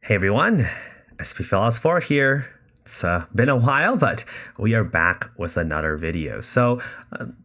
Hey everyone, SPFellas4 here. It's been a while, but we are back with another video. So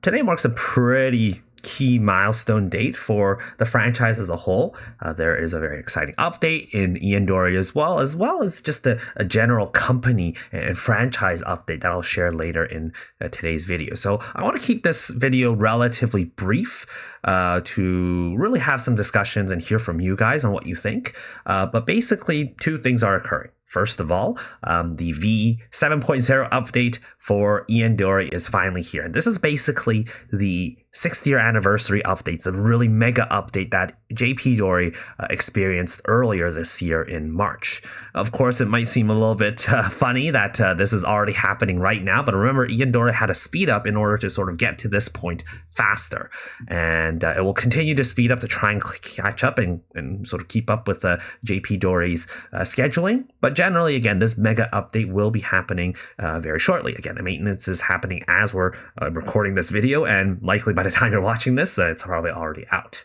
today marks a pretty key milestone date for the franchise as a whole. There is a very exciting update in ENdori as well as just a general company and franchise update that I'll share later in today's video. So I want to keep this video relatively brief to really have some discussions and hear from you guys on what you think. But basically, two things are occurring. First of all, the V 7.0 update for ENdori is finally here. And this is basically the 6th year anniversary updates, a really mega update that JP Dori experienced earlier this year in March. Of course, it might seem a little bit funny that this is already happening right now, but remember, ENdori had to speed up in order to sort of get to this point faster. And it will continue to speed up to try and catch up and sort of keep up with JP Dori's scheduling. But generally, again, this mega update will be happening very shortly. Again, the maintenance is happening as we're recording this video, and likely by the time you're watching this, it's probably already out.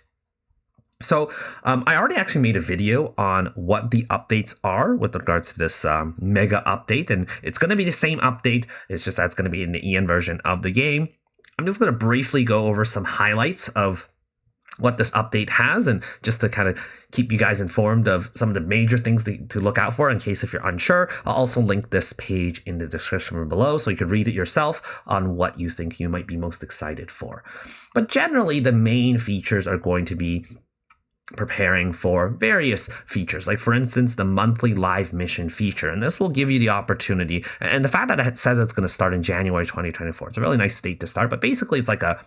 So I already actually made a video on what the updates are with regards to this mega update, and it's going to be the same update. It's just that it's going to be in the EN version of the game. I'm just going to briefly go over some highlights of what this update has, and just to kind of keep you guys informed of some of the major things to look out for in case if you're unsure. I'll also link this page in the description below so you can read it yourself on what you think you might be most excited for. But generally, the main features are going to be preparing for various features, like for instance the monthly live mission feature, and this will give you the opportunity, and the fact that it says it's going to start in January 2024, it's a really nice date to start. But basically it's like a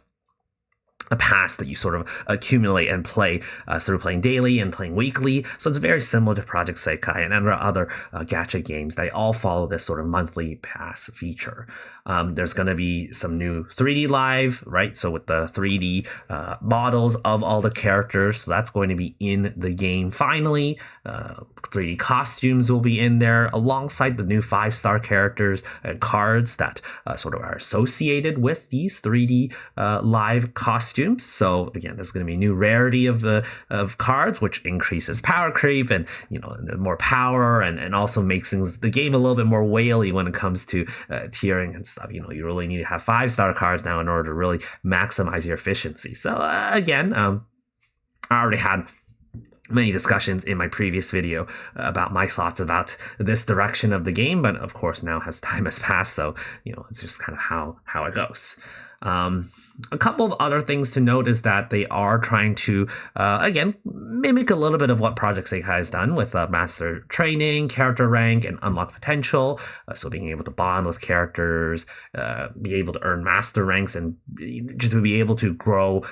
pass that you sort of accumulate and play through playing daily and playing weekly. So it's very similar to Project Sekai and other gacha games. They all follow this sort of monthly pass feature. There's going to be some new 3D live, right? So with the 3D models of all the characters, so that's going to be in the game finally. 3D costumes will be in there alongside the new 5-star characters and cards that sort of are associated with these 3D live costumes. So again, there's going to be a new rarity of cards, which increases power creep and more power, and also makes the game a little bit more whaley when it comes to tiering and stuff. You really need to have 5-star cards now in order to really maximize your efficiency. So again, I already had many discussions in my previous video about my thoughts about this direction of the game, but of course now as time has passed, so it's just kind of how it goes. A couple of other things to note is that they are trying to, again, mimic a little bit of what Project Sekai has done with master training, character rank, and unlock potential. So being able to bond with characters, be able to earn master ranks, and just to be able to grow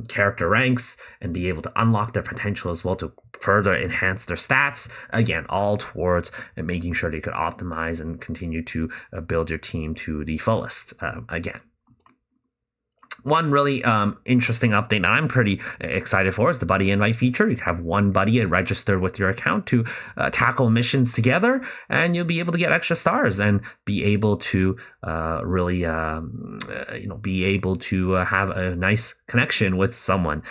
character ranks and be able to unlock their potential as well to further enhance their stats. Again, all towards making sure they could optimize and continue to build your team to the fullest. Again, one really interesting update that I'm pretty excited for is the buddy invite feature. You can have one buddy register with your account to tackle missions together, and you'll be able to get extra stars and be able to really be able to have a nice connection with someone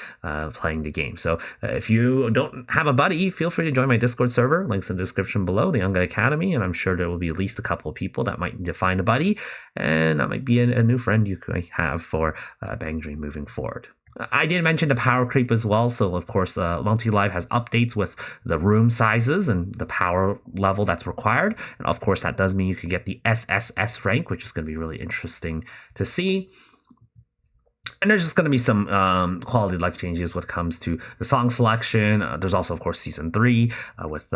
playing the game. So if you don't have a buddy, feel free to join my Discord server. Links in the description below, the UNGA Academy, and I'm sure there will be at least a couple of people that might need to find a buddy, and that might be a new friend you could have for Bang Dream moving forward. I did mention the power creep as well. So of course, multi-live has updates with the room sizes and the power level that's required. And of course, that does mean you could get the SSS rank, which is going to be really interesting to see. And there's just going to be some quality of life changes when it comes to the song selection. There's also, of course, Season 3 with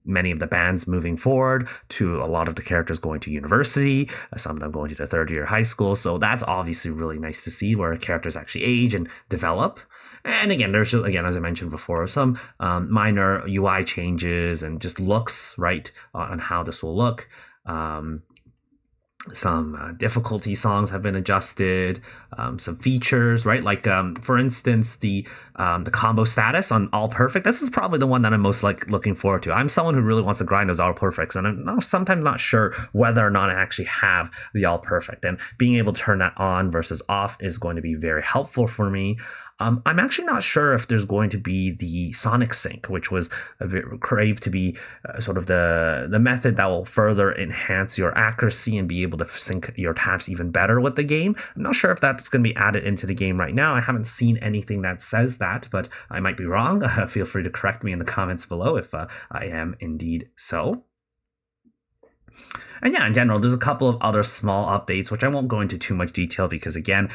many of the bands moving forward to a lot of the characters going to university, some of them going to their third year of high school. So that's obviously really nice to see where characters actually age and develop. And again, there's just, again, as I mentioned before, some minor UI changes and just looks, right, on how this will look. Some difficulty songs have been adjusted, some features, right? Like, for instance, the combo status on All Perfect. This is probably the one that I'm most looking forward to. I'm someone who really wants to grind those All Perfects, and I'm sometimes not sure whether or not I actually have the All Perfect. And being able to turn that on versus off is going to be very helpful for me. I'm actually not sure if there's going to be the Sonic Sync, which was craved to be sort of the method that will further enhance your accuracy and be able to sync your taps even better with the game. I'm not sure if that's going to be added into the game right now. I haven't seen anything that says that, but I might be wrong. Feel free to correct me in the comments below if I am indeed so. And yeah, in general, there's a couple of other small updates, which I won't go into too much detail because, again,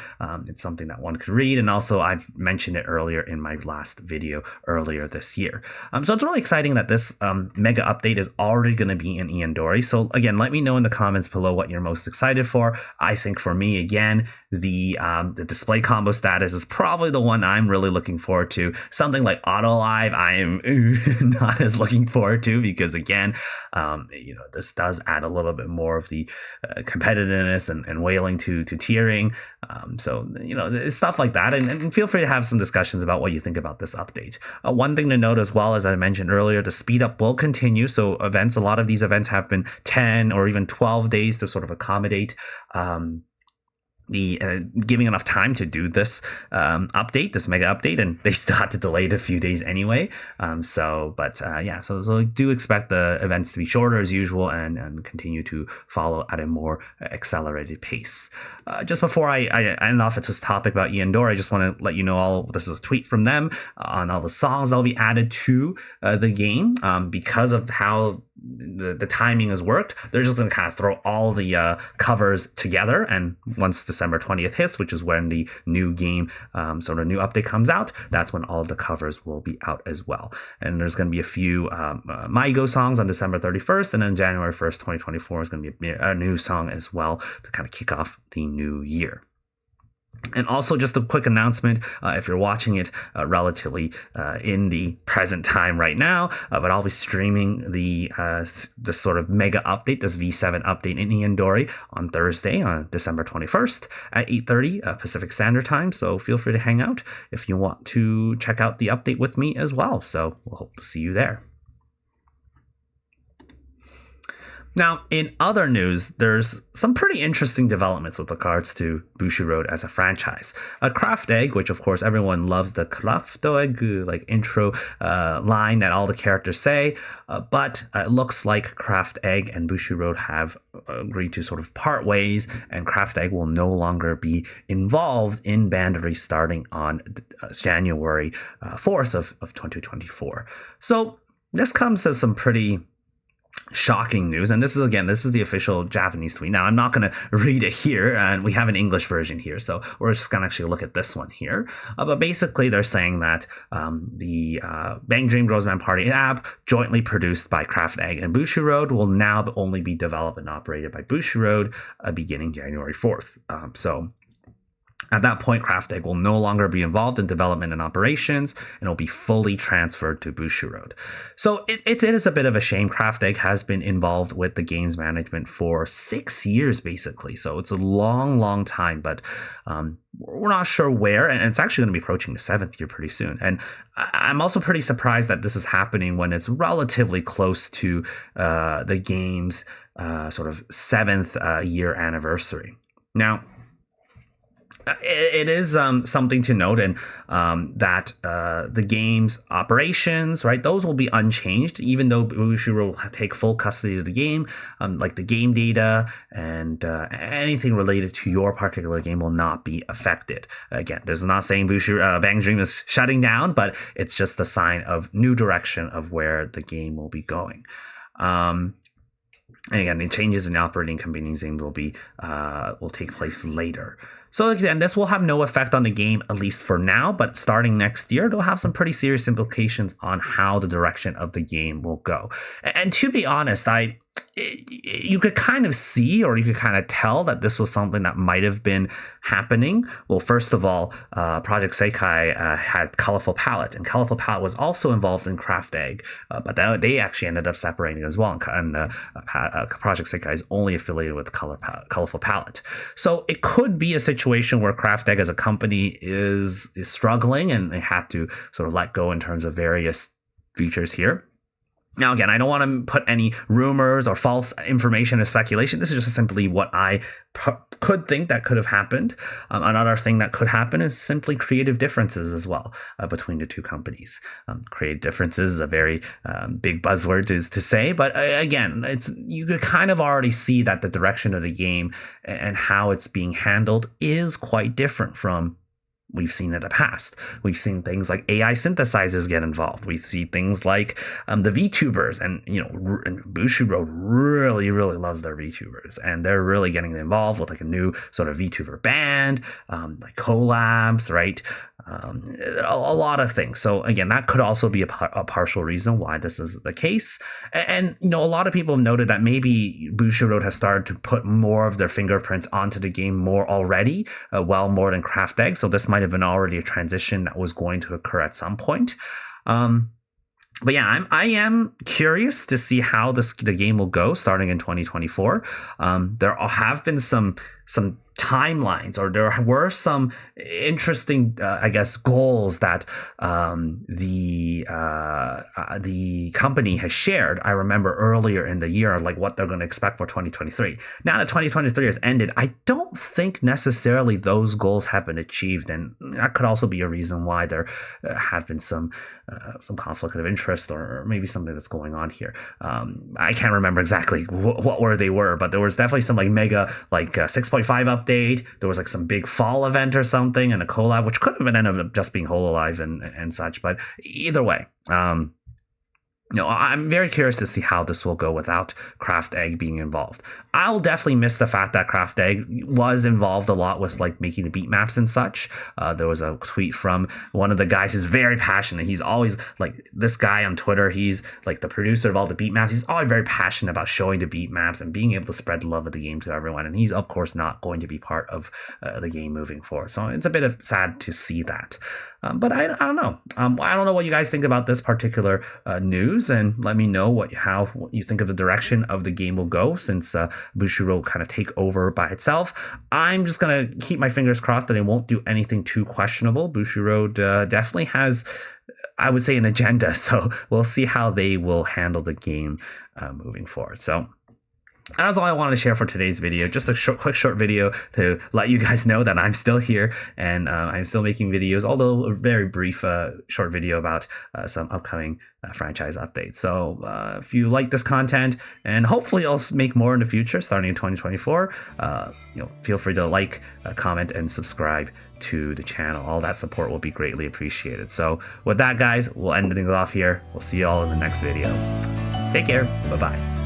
it's something that one could read. And also, I've mentioned it earlier in my last video earlier this year. So it's really exciting that this mega update is already going to be in ENdori. So again, let me know in the comments below what you're most excited for. I think for me, again, the display combo status is probably the one I'm really looking forward to. Something like Auto Live, I am not as looking forward to because, again, this does add a little bit more of the competitiveness and whaling to tiering. So, stuff like that. And feel free to have some discussions about what you think about this update. One thing to note as well, as I mentioned earlier, the speed up will continue. So a lot of these events have been 10 or even 12 days to sort of accommodate the giving enough time to do this update, this mega update, and they still had to delay it a few days anyway. So do expect the events to be shorter as usual and continue to follow at a more accelerated pace. Just before I end off at this topic about ENdori, I just want to let you know this is a tweet from them on all the songs that will be added to the game because of how the timing has worked. They're just going to kind of throw all the covers together, and once December 20th hits, which is when the new game sort of new update comes out, that's when all the covers will be out as well. And there's going to be a few MyGo songs on December 31st, and then January 1st 2024 is going to be a new song as well to kind of kick off the new year. And also just a quick announcement, if you're watching it relatively in the present time right now, but I'll be streaming the sort of mega update, this V7 update in ENdori on Thursday, on December 21st at 8:30 Pacific Standard Time. So feel free to hang out if you want to check out the update with me as well. So we'll hope to see you there. Now, in other news, there's some pretty interesting developments with regards to Bushiroad as a franchise. Craft Egg, which of course everyone loves the Craft Egg like intro line that all the characters say, but it looks like Craft Egg and Bushiroad have agreed to sort of part ways, and Craft Egg will no longer be involved in Bandori starting on January 4th of 2024. So this comes as some pretty shocking news, and this is the official Japanese tweet. Now, I'm not going to read it here, and we have an English version here, so we're just going to actually look at this one here. But basically, they're saying that the Bang Dream Grossman Party app, jointly produced by Craft Egg and Bushiroad, will now only be developed and operated by Bushiroad beginning January 4th. At that point, Craft Egg will no longer be involved in development and operations, and will be fully transferred to Bushiroad. So it is a bit of a shame. Craft Egg has been involved with the games management for 6 years, basically. So it's a long, long time, but we're not sure where, and it's actually going to be approaching the 7th year pretty soon. And I'm also pretty surprised that this is happening when it's relatively close to the game's sort of 7th year anniversary. Now, it is something to note, and that the game's operations, right, those will be unchanged, even though Bushiroad will take full custody of the game, like the game data and anything related to your particular game will not be affected. Again, this is not saying Bang Dream is shutting down, but it's just a sign of new direction of where the game will be going. And again, the changes in the operating company's name will take place later. So again, this will have no effect on the game, at least for now, but starting next year, it'll have some pretty serious implications on how the direction of the game will go. And to be honest, you could kind of see, or you could kind of tell that this was something that might have been happening. Well, first of all, Project Sekai had Colorful Palette, and Colorful Palette was also involved in Craft Egg, but they actually ended up separating as well, and Project Sekai is only affiliated with Colorful Palette. So it could be a situation where Craft Egg as a company is struggling, and they had to sort of let go in terms of various features here. Now, again, I don't want to put any rumors or false information or speculation. This is just simply what I could think that could have happened. Another thing that could happen is simply creative differences as well between the two companies. Creative differences is a very big buzzword to say, but again, you could kind of already see that the direction of the game and how it's being handled is quite different from we've seen in the past. We've seen things like AI synthesizers get involved. We see things like the VTubers, and Bushiroad really loves their VTubers, and they're really getting involved with like a new sort of VTuber band, like collabs, right? A lot of things. So again, that could also be a partial reason why this is the case. And a lot of people have noted that maybe Bushiroad has started to put more of their fingerprints onto the game more already, well more than Craft Egg. So this might have been already a transition that was going to occur at some point. But yeah, I am curious to see how the game will go starting in 2024. There have been some timelines, or there were some interesting, I guess, goals that the company has shared. I remember earlier in the year, like what they're going to expect for 2023. Now that 2023 has ended, I don't think necessarily those goals have been achieved, and that could also be a reason why there have been some conflict of interest, or maybe something that's going on here. I can't remember exactly what they were, but there was definitely some like mega 6.5 update. There was like some big fall event or something, and a collab, which could have been ended up just being Hololive and such. But either way, I'm very curious to see how this will go without Craft Egg being involved. I'll definitely miss the fact that Craft Egg was involved a lot with like making the beat maps and such. There was a tweet from one of the guys who's very passionate. He's always like this guy on Twitter. He's like the producer of all the beat maps. He's always very passionate about showing the beat maps and being able to spread the love of the game to everyone. And he's of course not going to be part of the game moving forward. So it's a bit of sad to see that. But I don't know. I don't know what you guys think about this particular news, and let me know what you think of the direction of the game will go since Bushiroad will kind of take over by itself. I'm just gonna keep my fingers crossed that it won't do anything too questionable. Bushiroad definitely has, I would say, an agenda, so we'll see how they will handle the game moving forward. So that's all I wanted to share for today's video. Just a quick short video to let you guys know that I'm still here and I'm still making videos, although a very brief short video about some upcoming franchise updates. So if you like this content, and hopefully I'll make more in the future starting in 2024, feel free to like, comment, and subscribe to the channel. All that support will be greatly appreciated. So with that, guys, we'll end things off here. We'll see you all in the next video. Take care. Bye-bye.